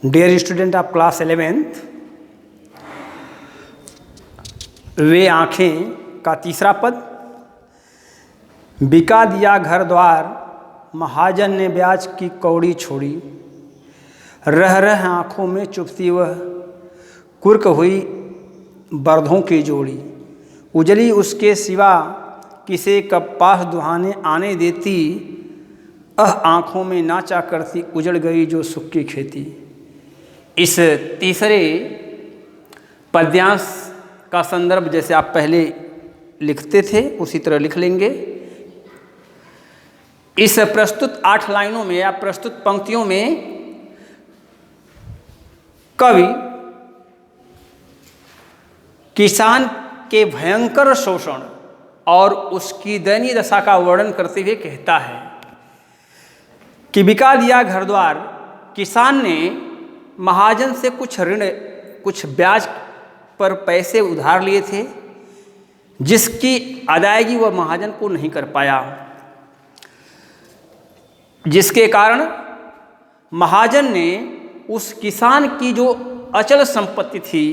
Dear student of class 11th, वे आँखें का तीसरा पद। बिका दिया घर द्वार, महाजन ने ब्याज की कौड़ी छोड़ी। रह रह आँखों में चुभती वह, कुर्क हुई बर्धों की जोड़ी। उजली उसके सिवा किसे कब पास दुहाने आने देती। आँखों में नाचा करती उजड़ गई जो सुख की खेती। इस तीसरे पद्यांश का संदर्भ जैसे आप पहले लिखते थे उसी तरह लिख लेंगे। इस प्रस्तुत 8 लाइनों में या प्रस्तुत पंक्तियों में कवि किसान के भयंकर शोषण और उसकी दयनीय दशा का वर्णन करते हुए कहता है कि बिका दिया घर द्वार। किसान ने महाजन से कुछ ऋण, कुछ ब्याज पर पैसे उधार लिए थे, जिसकी अदायगी वह महाजन को नहीं कर पाया, जिसके कारण महाजन ने उस किसान की जो अचल संपत्ति थी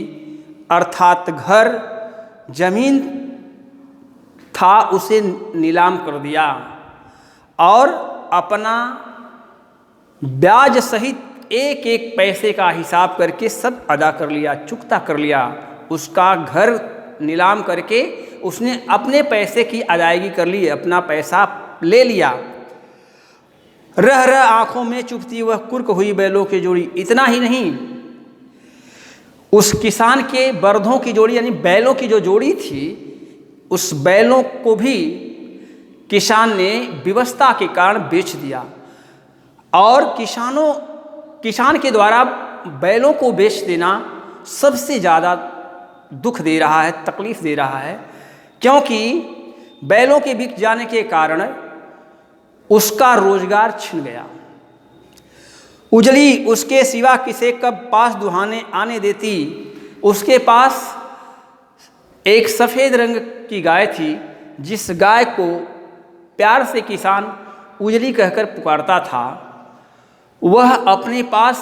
अर्थात घर जमीन था उसे नीलाम कर दिया और अपना ब्याज सहित एक एक पैसे का हिसाब करके सब अदा कर लिया, चुकता कर लिया। उसका घर नीलाम करके उसने अपने पैसे की अदायगी कर ली, अपना पैसा ले लिया। रह रह आँखों में चुभती वह, कुर्क हुई बैलों की जोड़ी। इतना ही नहीं, उस किसान के बर्धों की जोड़ी यानी बैलों की जो जोड़ी थी, उस बैलों को भी किसान ने विवशता के कारण बेच दिया। और किसान के द्वारा बैलों को बेच देना सबसे ज़्यादा दुख दे रहा है, तकलीफ दे रहा है, क्योंकि बैलों के बिक जाने के कारण उसका रोजगार छिन गया। उजली उसके सिवा किसे कब पास दुहाने आने देती। उसके पास एक सफ़ेद रंग की गाय थी, जिस गाय को प्यार से किसान उजली कहकर पुकारता था। वह अपने पास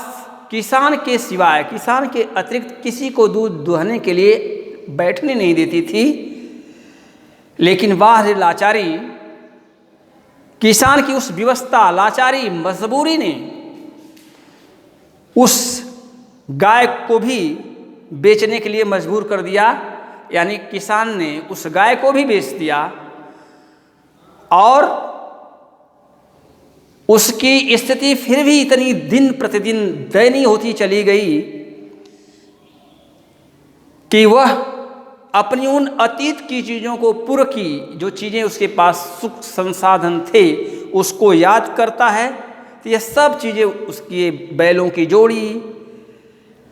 किसान के सिवाय, किसान के अतिरिक्त किसी को दूध दुहने के लिए बैठने नहीं देती थी। लेकिन वाह रे लाचारी, किसान की उस विवशता, लाचारी, मजबूरी ने उस गाय को भी बेचने के लिए मजबूर कर दिया। यानी किसान ने उस गाय को भी बेच दिया और उसकी स्थिति फिर भी इतनी दिन प्रतिदिन दयनीय होती चली गई कि वह अपनी उन अतीत की चीज़ों को, पूर्व की जो चीज़ें उसके पास सुख संसाधन थे, उसको याद करता है। तो ये सब चीज़ें, उसकी बैलों की जोड़ी,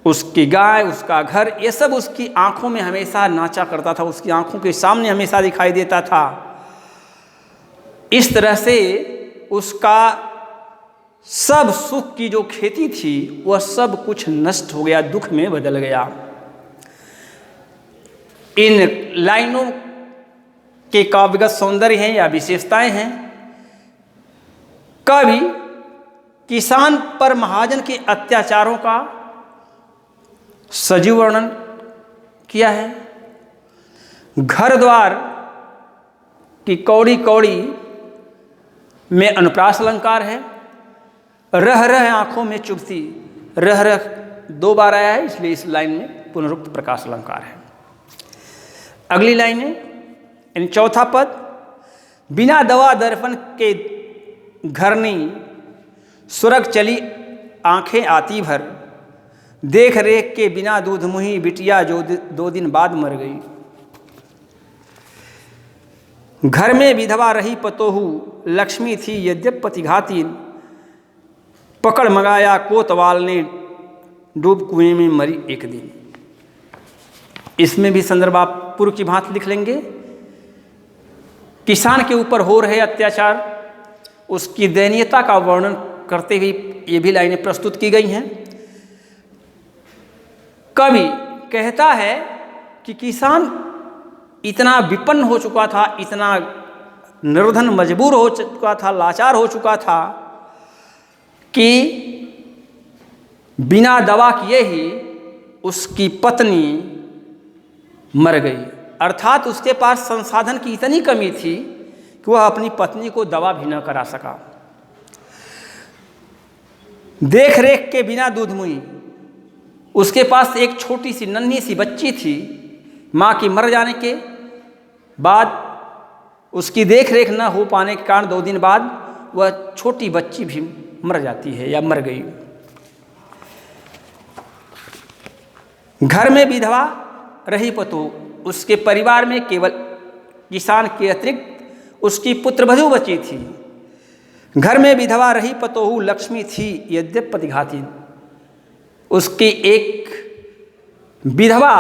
उसकी गाय, उसका घर, ये सब उसकी आंखों में हमेशा नाचा करता था, उसकी आंखों के सामने हमेशा दिखाई देता था। इस तरह से उसका सब सुख की जो खेती थी वह सब कुछ नष्ट हो गया, दुख में बदल गया। इन लाइनों के काव्यगत सौंदर्य हैं या विशेषताएं हैं। कवि किसान पर महाजन के अत्याचारों का सजीव वर्णन किया है। घर द्वार की कौड़ी कौड़ी में अनुप्रास अलंकार है। रह रह आँखों में चुभती, रह रह 2 बार आया है, इसलिए इस लाइन में पुनरुक्त प्रकाश अलंकार है। अगली लाइन है यानी चौथा पद। बिना दवा दर्पण के घरनी, सुरग चली आंखें आती भर। देख रेख के बिना दूध मुही, बिटिया जो 2 दिन बाद मर गई। घर में विधवा रही पतोहू, लक्ष्मी थी यद्यप पतिघाती। पकड़ मंगाया कोतवाल ने, डूब कुएं में मरी एक दिन। इसमें भी संदर्भ आप पूर्व की भांति लिख लेंगे। किसान के ऊपर हो रहे अत्याचार, उसकी दयनीयता का वर्णन करते हुए ये भी लाइनें प्रस्तुत की गई हैं। कवि कहता है कि किसान इतना विपन्न हो चुका था, इतना निर्धन मजबूर हो चुका था, लाचार हो चुका था कि बिना दवा किए ही उसकी पत्नी मर गई। अर्थात उसके पास संसाधन की इतनी कमी थी कि वह अपनी पत्नी को दवा भी न करा सका। देख रेख के बिना दूधमुई उसके पास एक छोटी सी नन्ही सी बच्ची थी। माँ की मर जाने के बाद उसकी देख रेख न हो पाने के कारण 2 दिन बाद वह छोटी बच्ची भी मर जाती है या मर गई। घर में विधवा रही पतोह, उसके परिवार में केवल किसान के अतिरिक्त उसकी पुत्रवधू बची थी। घर में विधवा रही पतोहू लक्ष्मी थी यद्यपि पतिघाती। उसकी एक विधवा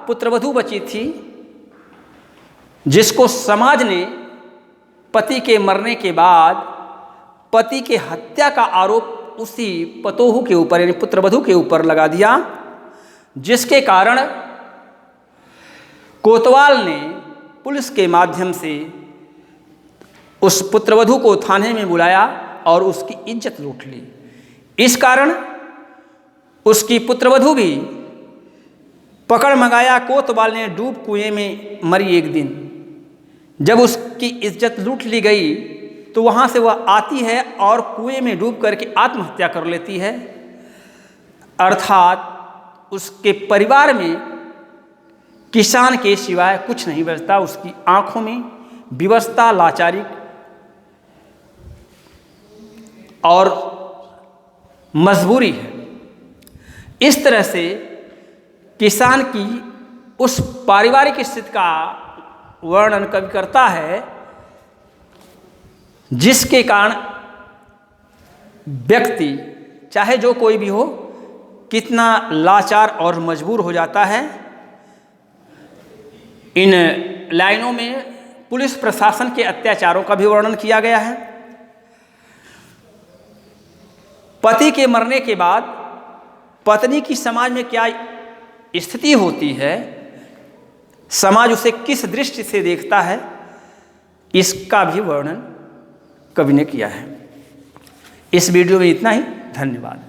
पुत्रवधू बची थी जिसको समाज ने पति के मरने के बाद पति के हत्या का आरोप उसी पतोहू के ऊपर यानी पुत्रवधू के ऊपर लगा दिया, जिसके कारण कोतवाल ने पुलिस के माध्यम से उस पुत्रवधू को थाने में बुलाया और उसकी इज्जत लूट ली। इस कारण उसकी पुत्रवधू भी पकड़ मंगाया। कोतवाल ने डूब कुएं में मरी एक दिन। जब उसकी इज्जत लूट ली गई तो वहाँ से वह आती है और कुएं में डूब करके आत्महत्या कर लेती है। अर्थात उसके परिवार में किसान के सिवाय कुछ नहीं बचता। उसकी आंखों में विवशता, लाचारी और मजबूरी है। इस तरह से किसान की उस पारिवारिक स्थिति का वर्णन कवि करता है जिसके कारण व्यक्ति चाहे जो कोई भी हो कितना लाचार और मजबूर हो जाता है। इन लाइनों में पुलिस प्रशासन के अत्याचारों का भी वर्णन किया गया है। पति के मरने के बाद पत्नी की समाज में क्या स्थिति होती है, समाज उसे किस दृष्टि से देखता है, इसका भी वर्णन कवि ने किया है। इस वीडियो में इतना ही। धन्यवाद।